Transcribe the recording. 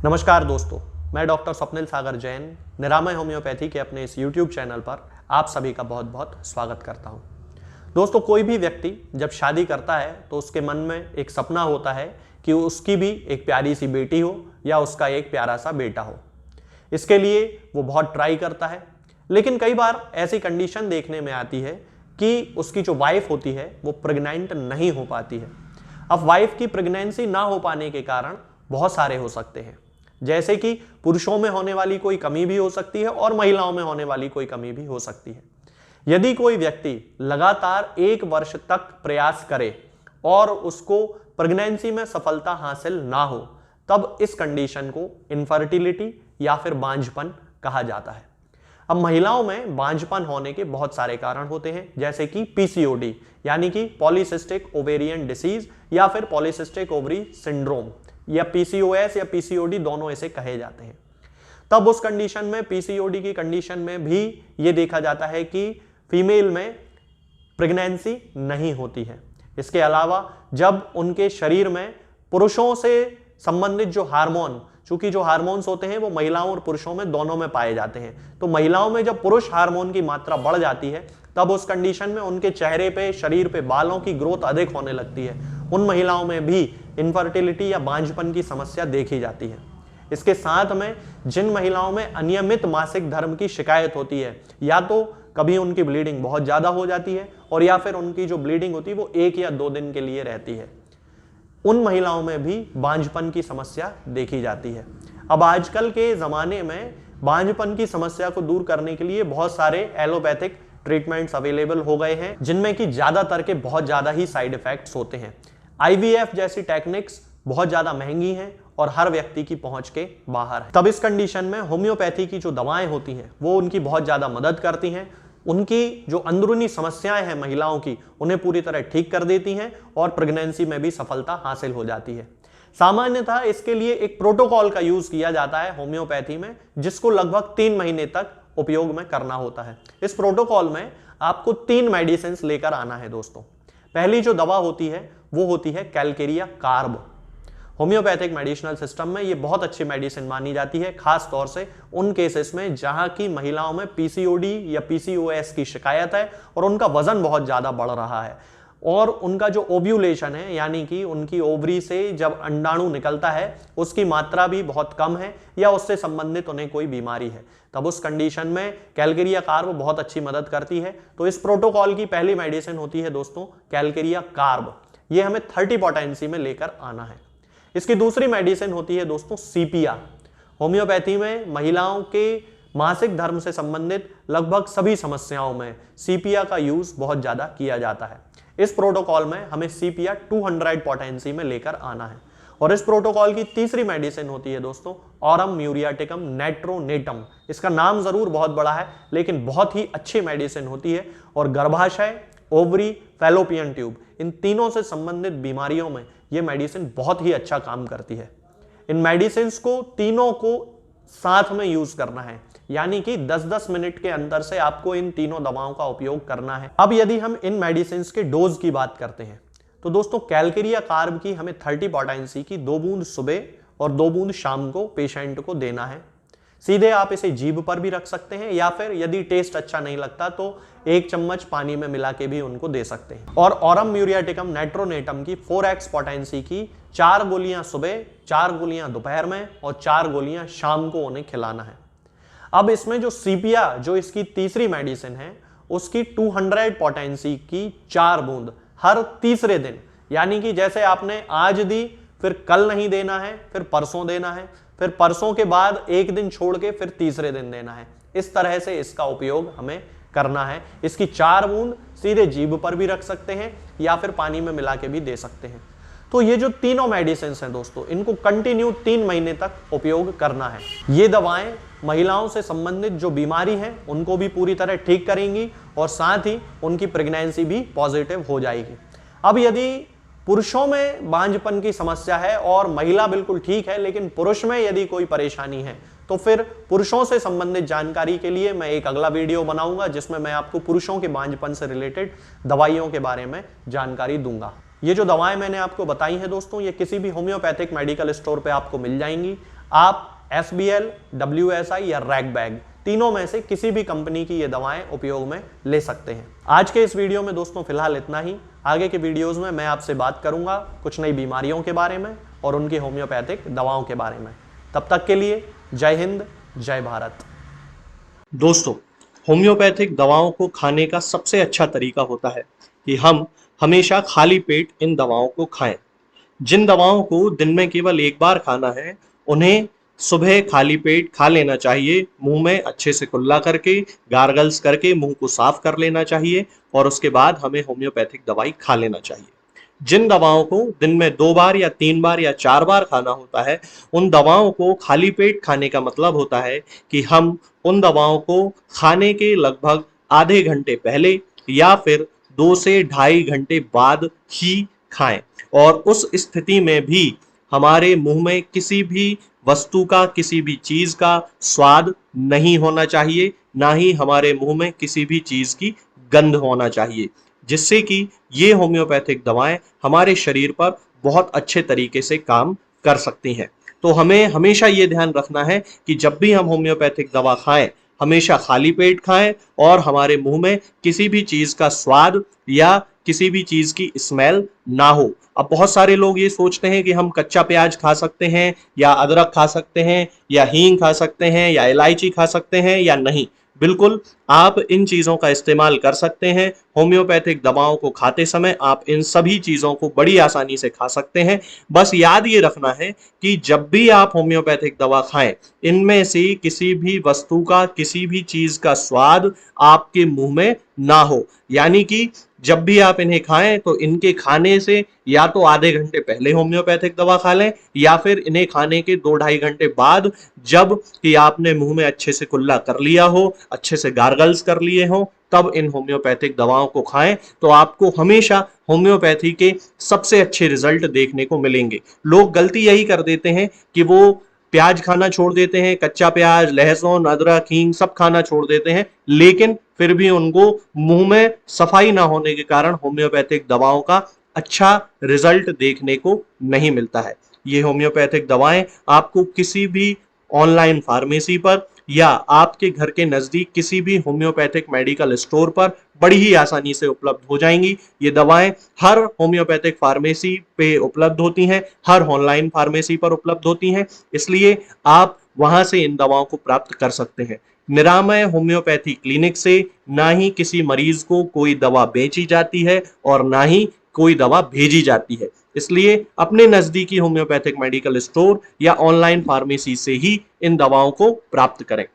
नमस्कार दोस्तों, मैं डॉक्टर स्वप्निल सागर जैन निरामय होम्योपैथी के अपने इस YouTube चैनल पर आप सभी का बहुत बहुत स्वागत करता हूं। दोस्तों, कोई भी व्यक्ति जब शादी करता है तो उसके मन में एक सपना होता है कि उसकी भी एक प्यारी सी बेटी हो या उसका एक प्यारा सा बेटा हो। इसके लिए वो बहुत ट्राई करता है, लेकिन कई बार ऐसी कंडीशन देखने में आती है कि उसकी जो वाइफ होती है वो प्रेग्नेंट नहीं हो पाती है। अब वाइफ की प्रेगनेंसी ना हो पाने के कारण बहुत सारे हो सकते हैं, जैसे कि पुरुषों में होने वाली कोई कमी भी हो सकती है और महिलाओं में होने वाली कोई कमी भी हो सकती है। यदि कोई व्यक्ति लगातार 1 वर्ष तक प्रयास करे और उसको प्रेगनेंसी में सफलता हासिल ना हो, तब इस कंडीशन को इनफर्टिलिटी या फिर बांझपन कहा जाता है। अब महिलाओं में बांझपन होने के बहुत सारे कारण होते हैं, जैसे कि पीसीओडी यानी कि पॉलीसिस्टिक ओवेरियन डिसीज या फिर पॉलीसिस्टिक ओवरी सिंड्रोम, या पीसीओएस या पीसीओडी दोनों इसे कहे जाते हैं। तब उस कंडीशन में, पीसीओडी की कंडीशन में भी ये देखा जाता है कि फीमेल में प्रेगनेंसी नहीं होती है। इसके अलावा जब उनके शरीर में पुरुषों से संबंधित जो हार्मोन, चूंकि जो हार्मोन्स होते हैं वो महिलाओं और पुरुषों में दोनों में पाए जाते हैं, तो महिलाओं में जब पुरुष हार्मोन की मात्रा बढ़ जाती है तब उस कंडीशन में उनके चेहरे पे, शरीर पे बालों की ग्रोथ अधिक होने लगती है। उन महिलाओं में भी इनफर्टिलिटी या बांझपन की समस्या देखी जाती है। इसके साथ में जिन महिलाओं में अनियमित मासिक धर्म की शिकायत होती है, या तो कभी उनकी ब्लीडिंग बहुत ज्यादा हो जाती है और या फिर उनकी जो ब्लीडिंग होती है वो 1 या 2 दिन के लिए रहती है, उन महिलाओं में भी बांझपन की समस्या देखी जाती है। अब आजकल के ज़माने में बांझपन की समस्या को दूर करने के लिए बहुत सारे एलोपैथिक ट्रीटमेंट्स अवेलेबल हो गए हैं, जिनमें कि ज़्यादातर के बहुत ज़्यादा ही साइड इफ़ेक्ट्स होते हैं। IVF जैसी टेक्निक्स बहुत ज़्यादा महंगी हैं और हर व्यक्ति की पहुंच के बाहर है। तब इस कंडीशन में होम्योपैथी की जो दवाएं होती हैं वो उनकी बहुत ज़्यादा मदद करती हैं। उनकी जो अंदरूनी समस्याएं हैं महिलाओं की, उन्हें पूरी तरह ठीक कर देती हैं और प्रेगनेंसी में भी सफलता हासिल हो जाती है। सामान्यतः इसके लिए एक प्रोटोकॉल का यूज किया जाता है होम्योपैथी में, जिसको लगभग 3 महीने तक उपयोग में करना होता है। इस प्रोटोकॉल में आपको 3 मेडिसिन लेकर आना है दोस्तों। पहली जो दवा होती है वो होती है Calcarea carb. Homeopathic medicinal system में ये बहुत अच्छी मेडिसिन मानी जाती है, खास तौर से उन केसेस में जहां की महिलाओं में पीसीओडी या पीसीओएस की शिकायत है और उनका वजन बहुत ज्यादा बढ़ रहा है और उनका जो ओव्यूलेशन है, यानी कि उनकी ओवरी से जब अंडाणु निकलता है उसकी मात्रा भी बहुत कम है या उससे संबंधित उन्हें कोई बीमारी है। तब उस कंडीशन में कैलकेरिया कार्ब बहुत अच्छी मदद करती है। तो इस प्रोटोकॉल की पहली मेडिसिन होती है दोस्तों कैलकेरिया कार्ब। ये हमें 30 पोटेंसी में लेकर आना है। इसकी दूसरी मेडिसिन होती है दोस्तों सीपिया। होम्योपैथी में महिलाओं के मासिक धर्म से संबंधित लगभग सभी समस्याओं में सीपिया का यूज बहुत ज्यादा किया जाता है। इस प्रोटोकॉल में हमें सीपिया 200 पोटेंसी में लेकर आना है। और इस प्रोटोकॉल की तीसरी मेडिसिन होती है दोस्तों ऑरम म्यूरियाटिकम नेट्रोनेटम। इसका नाम जरूर बहुत बड़ा है, लेकिन बहुत ही अच्छी मेडिसिन होती है और गर्भाशय, ओवरी, फैलोपियन ट्यूब, इन तीनों से संबंधित बीमारियों में यह मेडिसिन बहुत ही अच्छा काम करती है। इन मेडिसिन को तीनों को साथ में यूज करना है, यानी कि 10-10 मिनट के अंतर से आपको इन तीनों दवाओं का उपयोग करना है। अब यदि हम इन मेडिसिन के डोज की बात करते हैं तो दोस्तों कैलकेरिया कार्ब की हमें 30 पोटेंसी की 2 बूंद सुबह और 2 बूंद शाम को पेशेंट को देना है। सीधे आप इसे जीभ पर भी रख सकते हैं या फिर यदि टेस्ट अच्छा नहीं लगता तो 1 चम्मच पानी में मिला के भी उनको दे सकते हैं। और ऑरम म्यूरियाटिकम नेट्रोनेटम की 4x पोटेंसी की 4 गोलियां सुबह, 4 गोलियां दोपहर में और 4 गोलियां शाम को उन्हें खिलाना है। अब इसमें जो सीपिया, जो इसकी तीसरी मेडिसिन है, उसकी 200 पोटेंसी की 4 बूंद हर तीसरे दिन, यानी कि जैसे आपने आज दी फिर कल नहीं देना है, फिर परसों देना है, फिर परसों के बाद 1 दिन छोड़ के फिर तीसरे दिन देना है। इस तरह से इसका उपयोग हमें करना है। इसकी 4 बूंद सीधे जीभ पर भी रख सकते हैं या फिर पानी में मिला के भी दे सकते हैं। तो ये जो तीनों मेडिसिन हैं दोस्तों, इनको कंटिन्यू 3 महीने तक उपयोग करना है। ये दवाएं महिलाओं से संबंधित जो बीमारी है उनको भी पूरी तरह ठीक करेंगी और साथ ही उनकी प्रेगनेंसी भी पॉजिटिव हो जाएगी। अब यदि पुरुषों में बांझपन की समस्या है और महिला बिल्कुल ठीक है, लेकिन पुरुष में यदि कोई परेशानी है तो फिर पुरुषों से संबंधित जानकारी के लिए मैं एक अगला वीडियो बनाऊंगा जिसमें मैं आपको पुरुषों के बांझपन से रिलेटेड दवाइयों के बारे में जानकारी दूंगा। ये जो दवाएं मैंने आपको बताई हैं दोस्तों, ये किसी भी होम्योपैथिक मेडिकल स्टोर पे आपको मिल जाएंगी। आप SBL, WSI या रैगबैग तीनों में से किसी भी कंपनी की ये दवाएं उपयोग में ले सकते हैं। आज के इस वीडियो में दोस्तों फिलहाल इतना ही। आगे के वीडियोस में मैं आपसे बात करूंगा कुछ नई बीमारियों के बारे में और उनकी होम्योपैथिक दवाओं के बारे में। तब तक के लिए जय हिंद, जय भारत। दोस्तों, होम्योपैथिक दवाओं को खाने का सबसे अच्छा तरीका होता है कि हम हमेशा खाली पेट इन दवाओं को खाएं। जिन दवाओं को दिन में केवल एक बार खाना है, उन्हें सुबह खाली पेट खा लेना चाहिए। मुंह में अच्छे से कुल्ला करके, गार्गल्स करके मुंह को साफ कर लेना चाहिए और उसके बाद हमें होम्योपैथिक दवाई खा लेना चाहिए। जिन दवाओं को दिन में 2 बार या 3 बार या 4 बार खाना होता है, उन दवाओं को खाली पेट खाने का मतलब होता है कि हम उन दवाओं को खाने के लगभग आधे घंटे पहले या फिर 2 से ढाई घंटे बाद ही खाएं। और उस स्थिति में भी हमारे मुंह में किसी भी वस्तु का, किसी भी चीज का स्वाद नहीं होना चाहिए, ना ही हमारे मुंह में किसी भी चीज की गंध होना चाहिए, जिससे कि ये होम्योपैथिक दवाएं हमारे शरीर पर बहुत अच्छे तरीके से काम कर सकती हैं। तो हमें हमेशा ये ध्यान रखना है कि जब भी हम होम्योपैथिक दवा खाएं, हमेशा खाली पेट खाएं और हमारे मुंह में किसी भी चीज का स्वाद या किसी भी चीज की स्मेल ना हो। अब बहुत सारे लोग ये सोचते हैं कि हम कच्चा प्याज खा सकते हैं या अदरक खा सकते हैं या हींग खा सकते हैं या इलायची खा सकते हैं या नहीं। बिल्कुल, आप इन चीजों का इस्तेमाल कर सकते हैं। होम्योपैथिक दवाओं को खाते समय आप इन सभी चीजों को बड़ी आसानी से खा सकते हैं। बस याद ये रखना है कि जब भी आप होम्योपैथिक दवा खाएं, इनमें से किसी भी वस्तु का, किसी भी चीज का स्वाद आपके मुंह में ना हो। यानी कि जब भी आप इन्हें खाएं तो इनके खाने से या तो आधे घंटे पहले होम्योपैथिक दवा खा लें या फिर इन्हें खाने के 2-2.5 घंटे बाद, जब कि आपने मुंह में अच्छे से कुल्ला कर लिया हो, अच्छे से गार्गल्स कर लिए हो, तब इन होम्योपैथिक दवाओं को खाएं। तो आपको हमेशा होम्योपैथी के सबसे अच्छे रिजल्ट देखने को मिलेंगे। लोग गलती यही कर देते हैं कि वो प्याज खाना छोड़ देते हैं, कच्चा प्याज, लहसुन, अदरक, हींग सब खाना छोड़ देते हैं, लेकिन फिर भी उनको मुंह में सफाई ना होने के कारण होम्योपैथिक दवाओं का अच्छा रिजल्ट देखने को नहीं मिलता है। ये होम्योपैथिक दवाएं आपको किसी भी ऑनलाइन फार्मेसी पर या आपके घर के नजदीक किसी भी होम्योपैथिक मेडिकल स्टोर पर बड़ी ही आसानी से उपलब्ध हो जाएंगी। ये दवाएं हर होम्योपैथिक फार्मेसी पे उपलब्ध होती हैं, हर ऑनलाइन फार्मेसी पर उपलब्ध होती हैं, इसलिए आप वहां से इन दवाओं को प्राप्त कर सकते हैं। निरामय होम्योपैथी क्लिनिक से ना ही किसी मरीज को कोई दवा बेची जाती है और ना ही कोई दवा भेजी जाती है। इसलिए अपने नजदीकी होम्योपैथिक मेडिकल स्टोर या ऑनलाइन फार्मेसी से ही इन दवाओं को प्राप्त करें।